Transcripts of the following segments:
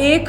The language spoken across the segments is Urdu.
1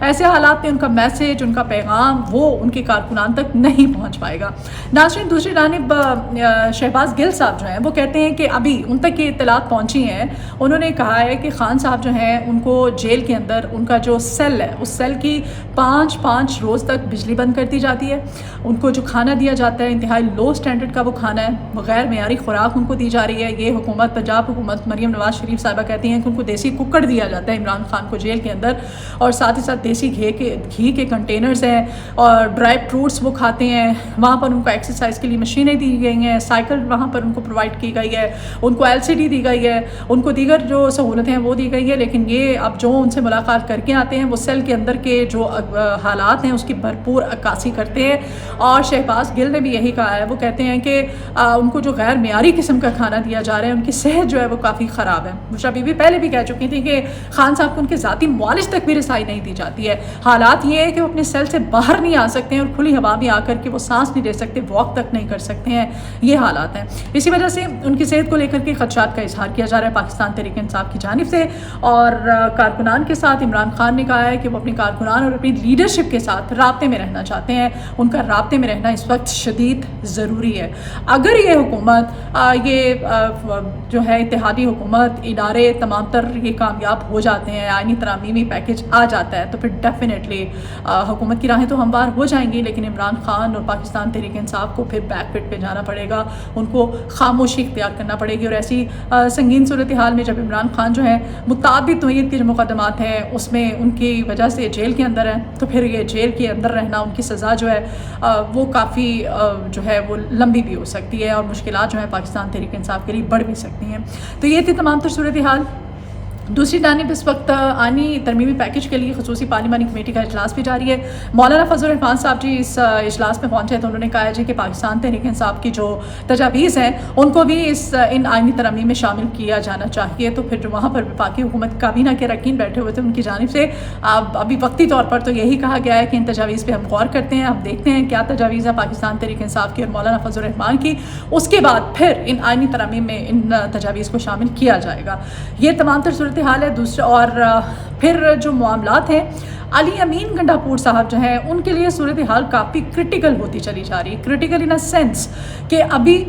ایسے حالات میں ان کا میسیج، ان کا پیغام وہ ان کے کارکنان تک نہیں پہنچ پائے گا۔ ناظرین، دوسری جانب شہباز گل صاحب جو ہیں وہ کہتے ہیں کہ ابھی ان تک یہ اطلاعات پہنچی ہیں، انہوں نے کہا ہے کہ خان صاحب جو ہیں ان کو جیل کے اندر ان کا جو سیل ہے اس سیل کی 5 روز تک بجلی بند کر دی جاتی ہے، ان کو جو کھانا دیا جاتا ہے انتہائی لو سٹینڈرڈ کا وہ کھانا ہے، غیر معیاری خوراک ان کو دی جا رہی ہے۔ یہ حکومت، پنجاب حکومت، مریم نواز شریف صاحبہ کہتی ہیں کہ ان کو دیسی ککڑ دیا جاتا ہے عمران خان کو جیل کے اندر، اور ساتھ ہی ساتھ دیسی گھی کے کنٹینرز ہیں اور ڈرائی فروٹس وہ کھاتے ہیں۔ وہاں پر ان کو ایکسرسائز کے لیے مشینیں دی گئی ہیں، سائیکل وہاں پر ان کو پرووائڈ کی گئی ہے، ان کو LCD دی گئی ہے، ان کو دیگر جو سہولتیں ہیں وہ دی گئی ہے۔ لیکن یہ اب جو ان سے ملاقات کر کے آتے ہیں وہ سیل کے اندر کے جو حالات ہیں اس کی بھرپور عکاسی کرتے ہیں۔ اور شہباز گل نے بھی یہی کہا ہے، وہ کہتے ہیں کہ ان کو جو غیر معیاری قسم کا کھانا دیا جا رہا ہے، ان کی صحت جو ہے وہ کافی خراب ہے۔ بشرا بی بی پہلے بھی کہہ چکی تھی کہ خان صاحب کو ان کے ذاتی معالج تک بھی رسائی نہیں دی جاتی ہے۔ حالات یہ ہے کہ وہ اپنے سیل سے باہر نہیں آ سکتے ہیں اور کھلی ہوا میں آ کر کے وہ سانس نہیں لے سکتے، واک تک نہیں کر سکتے ہیں، یہ حالات ہیں۔ اسی وجہ سے ان کی صحت کو لے کر کے خدشات کا اظہار کیا جا رہا ہے پاکستان تحریک انصاف کی جانب سے، اور کارکنان کے ساتھ عمران خان نے کہا ہے کہ وہ اپنے کارکنان اور اپنی لیڈرشپ کے ساتھ رابطے میں رہنا چاہتے ہیں۔ ان کا رابطے میں رہنا اس وقت شدید ضروری ہے۔ اگر یہ حکومت جو ہے اتحادی حکومت، ادارے تمام تر یہ کامیاب ہو جاتے ہیں، آئینی ترمیمی پیکج آ جاتا ہے، تو پھر ڈیفینیٹلی حکومت کی راہیں تو ہموار ہو جائیں گی، لیکن عمران خان اور پاکستان تحریک انصاف کو پھر بیک فٹ پہ جانا پڑے گا، ان کو خاموشی اختیار کرنا پڑے گی۔ اور ایسی سنگین صورتحال میں جب عمران خان جو ہے متعدد نوعیت کے جو مقدمات ہیں اس میں ان کی وجہ سے جیل کے اندر ہیں، تو پھر یہ جیل کے اندر رہنا، ان کی سزا جو ہے وہ کافی جو ہے وہ لمبی بھی ہو سکتی ہے، اور مشکلات جو ہیں پاکستان تحریک انصاف کے لیے بڑھ بھی سکتی ہیں۔ تو یہ تھی تمام تر صورتحال۔ دوسری جانب اس وقت آئینی ترمیمی پیکج کے لیے خصوصی پارلیمانی کمیٹی کا اجلاس بھی جاری ہے۔ مولانا فضل الرحمان صاحب جی اس اجلاس میں پہنچے تو انہوں نے کہا ہے جی کہ پاکستان تحریک انصاف کی جو تجاویز ہیں ان کو بھی ان آئینی ترمیم میں شامل کیا جانا چاہیے۔ تو پھر جو وہاں پر وفاقی حکومت کابینہ کے اراکین بیٹھے ہوئے تھے ان کی جانب سے ابھی وقتی طور پر تو یہی کہا گیا ہے کہ ان تجاویز پہ ہم غور کرتے ہیں، ہم دیکھتے ہیں کیا تجاویز ہے پاکستان تحریک انصاف کی اور مولانا فضل الرحمان کی، اس کے بعد پھر ان آئینی ترمیم میں ان تجاویز کو شامل کیا جائے گا۔ یہ تمام تر صورتحال ہے۔ دوسرا اور پھر جو معاملات ہیں، علی امین گنڈاپور صاحب جو ہیں ان کے لیے صورتحال کافی کرٹیکل ہوتی چلی جا رہی ہے، کرٹیکل ان اے سینس کہ ابھی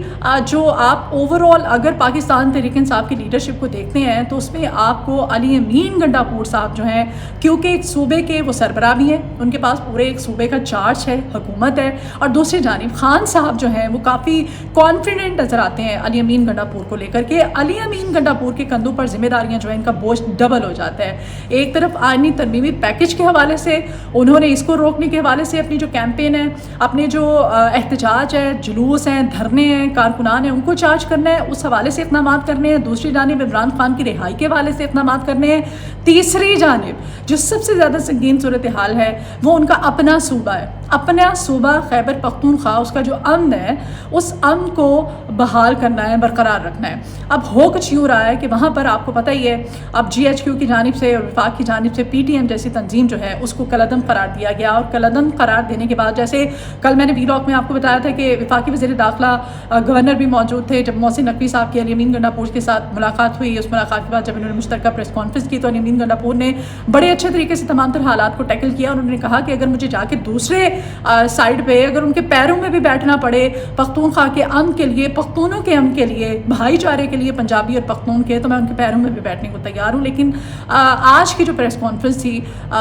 جو آپ اوور آل اگر پاکستان تحریک انصاف کی لیڈرشپ کو دیکھتے ہیں تو اس میں آپ کو علی امین گنڈاپور صاحب جو ہیں، کیونکہ ایک صوبے کے وہ سربراہ بھی ہیں، ان کے پاس پورے ایک صوبے کا چارج ہے، حکومت ہے، اور دوسری جانب خان صاحب جو ہیں وہ کافی کانفیڈنٹ نظر آتے ہیں علی امین گنڈاپور کو لے کر کے۔ علی امین گنڈاپور کے کندھوں پر ذمہ داریاں جو ہیں ان کا بوجھ ڈبل ہو جاتا ہے۔ ایک طرف آئینی ترمیمی پیکج کے حوالے سے انہوں نے اس کو روکنے کے حوالے سے اپنی جو کیمپین ہے، اپنے جو احتجاج ہے، جلوس ہیں، دھرنے ہیں، کارکنان ہیں، ان کو چارج کرنا ہے، اس حوالے سے اقدامات کرنے ہیں۔ دوسری جانب عمران خان کی رہائی کے حوالے سے اقدامات کرنے ہیں۔ تیسری جانب جو سب سے زیادہ سنگین صورتحال ہے وہ ان کا اپنا صوبہ ہے، اپنا صوبہ خیبر پختونخوا، اس کا جو امن ہے اس امن کو بحال کرنا ہے، برقرار رکھنا ہے۔ اب ہو کچھ یوں رہا ہے کہ وہاں پر آپ کو پتہ ہی ہے، اب GHQ کی جانب سے اور وفاق کی جانب سے PTM جیسی تنظیم جو ہے اس کو کالعدم قرار دیا گیا، اور کالعدم قرار دینے کے بعد جیسے کل میں نے ویلاگ میں آپ کو بتایا تھا کہ وفاقی وزیر داخلہ گورنر بھی موجود تھے، جب محسن نقوی صاحب کی علی امین گنڈاپور کے ساتھ ملاقات ہوئی، اس ملاقات کے بعد جب انہوں نے مشترکہ پریس کانفرنس کی تو علی امین گنڈاپور نے بڑے اچھے طریقے سے تمام تر حالات کو ٹیکل کیا۔ انہوں نے کہا کہ اگر مجھے جا کے دوسرے سائڈ پہ اگر ان کے پیروں میں بھی بیٹھنا پڑے پختونخوا کے امن کے لیے، پختونوں کے امن کے لیے، بھائی چارے کے لیے، پنجابی اور پختون کے، تو میں ان کے پیروں میں بھی بیٹھنے کو تیار ہوں۔ لیکن آج کی جو پریس کانفرنس تھی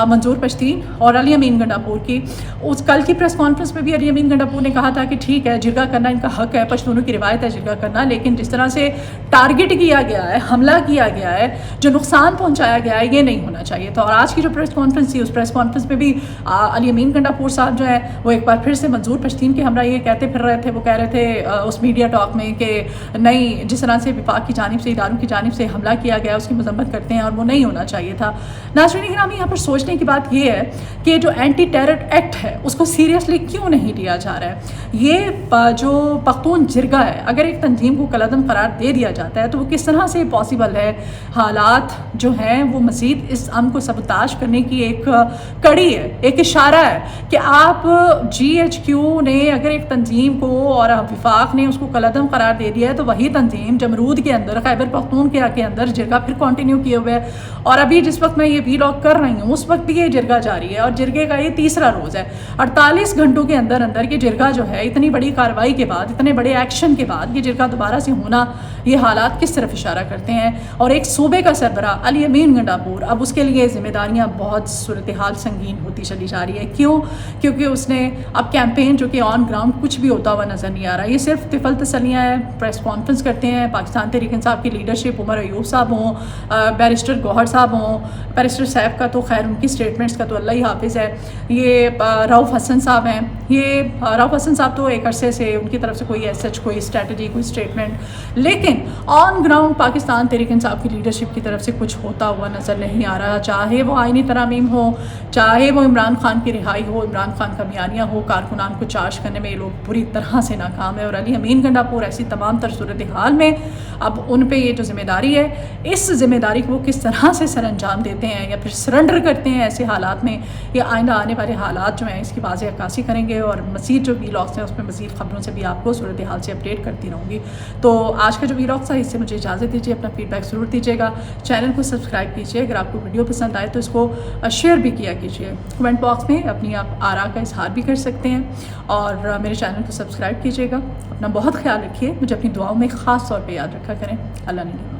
منظور پشتین اور علی امین گنڈاپور کی، اس کل کی پریس کانفرنس میں بھی علی امین گنڈاپور نے کہا تھا کہ ٹھیک ہے جرگہ کرنا ان کا حق ہے، پشتونوں کی روایت ہے جرگہ کرنا، لیکن جس طرح سے ٹارگٹ کیا گیا ہے، حملہ کیا گیا ہے، جو نقصان پہنچایا گیا ہے، یہ نہیں ہونا چاہیے تھا۔ اور آج کی جو پریس کانفرنس تھی اس پریس کانفرنس میں بھی علی امین گنڈاپور صاحب جو ہے وہ ایک بار پھر سے منظور پشتین کے ہمراہ یہ کہتے پھر رہے تھے، وہ کہہ رہے تھے اس میڈیا ٹاک میں کہ نہیں، جس طرح سے وفاق کی جانب سے، اداروں کی جانب سے حملہ کیا گیا اس کی مذمت کرتے ہیں اور وہ نہیں ہونا چاہیے تھا۔ ناظرین گرامی، یہاں پر سوچنے کی بات یہ ہے کہ جو اینٹی ٹیرر ایکٹ ہے اس کو سیریسلی کیوں نہیں لیا جا رہا ہے۔ یہ جو پختون جرگہ ہے، اگر ایک تنظیم کو کالعدم قرار دے دیا جاتا ہے تو وہ کس طرح سے پاسبل ہے؟ حالات جو ہیں وہ مزید اس امن کو سبوتاژ کرنے کی ایک کڑی ہے، ایک اشارہ ہے کہ آپ GHQ نے اگر ایک تنظیم کو اور وفاق نے اس کو کالعدم قرار دے دیا ہے تو وہی تنظیم جمرود کے اندر، خیبر پختونخوا کے اندر جرگہ پھر کنٹینیو کیے ہوئے ہے۔ اور ابھی جس وقت میں یہ ویلاگ کر رہی ہوں اس وقت بھی یہ یہ جرگہ جاری ہے اور جرگے کا یہ تیسرا روز ہے. 48 گھنٹوں کے اندر اندر یہ جرگہ جو ہے اتنی بڑی کارروائی کے بعد, اتنے بڑے ایکشن کے بعد یہ جرگہ دوبارہ سے ہونا, یہ حالات کس طرف اشارہ کرتے ہیں. اور ایک صوبے کا سربراہ علی امین گنڈاپور, اب اس کے لیے ذمہ داریاں بہت صورتحال سنگین ہوتی چلی جا رہی ہے. کیوں؟ کیونکہ اس نے اب کیمپین جو کہ آن گراؤنڈ کچھ بھی ہوتا ہوا نظر نہیں آ رہا. یہ صرف طفل تسلیاں ہیں, پریس کانفرنس کرتے ہیں. پاکستان تحریک انصاف کی لیڈرشپ, عمر ایوب صاحب ہوں, بیرسٹر گوہر صاحب ہوں, بیرسٹر سیف کا تو خیر ان کی اسٹیٹمنٹس کا تو اللہ ہی حافظ ہے, یہ رؤف حسن صاحب ہیں. یہ رؤف حسن صاحب تو ایک عرصے سے ان کی طرف سے کوئی سچ کوئی اسٹریٹجی کوئی اسٹیٹمنٹ, لیکن آن گراؤنڈ پاکستان تحریک انصاف کی لیڈرشپ کی طرف سے کچھ ہوتا ہوا نظر نہیں آ رہا. چاہے وہ آئینی ترامیم ہو, چاہے وہ عمران خان کی رہائی ہو, عمران خان کا بیانیہ ہو, کارکنان کو چارج کرنے میں یہ لوگ بری طرح سے ناکام ہے. اور علی امین گنڈاپور ایسی تمام تر صورتحال میں اب ان پہ یہ جو ذمہ داری ہے, اس ذمہ داری کو وہ کس طرح سے سر انجام دیتے ہیں یا پھر سرنڈر کرتے ہیں ایسے حالات میں, یہ آئندہ آنے والے حالات جو ہیں اس کی واضح عکاسی کریں گے. اور مزید جو ویلاگس ہیں اس میں مزید خبروں سے بھی آپ کو صورتحال سے اپڈیٹ کرتی رہوں گی. تو آج کا جو ویلاگ تھا اس سے مجھے اجازت دیجیے, اپنا فیڈ بیک ضرور دیجیے گا, چینل کو سبسکرائب کیجیے, اگر آپ کو ویڈیو پسند آئے تو اس کو شیئر بھی کیا کیجیے, کمنٹ باکس میں اپنی آپ آراء کا اظہار بھی کر سکتے ہیں, اور میرے چینل کو سبسکرائب کیجیے گا. اپنا بہت خیال رکھیے, مجھے اپنی دعاؤں میں خاص طور پہ یاد رکھا کریں. اللہ نے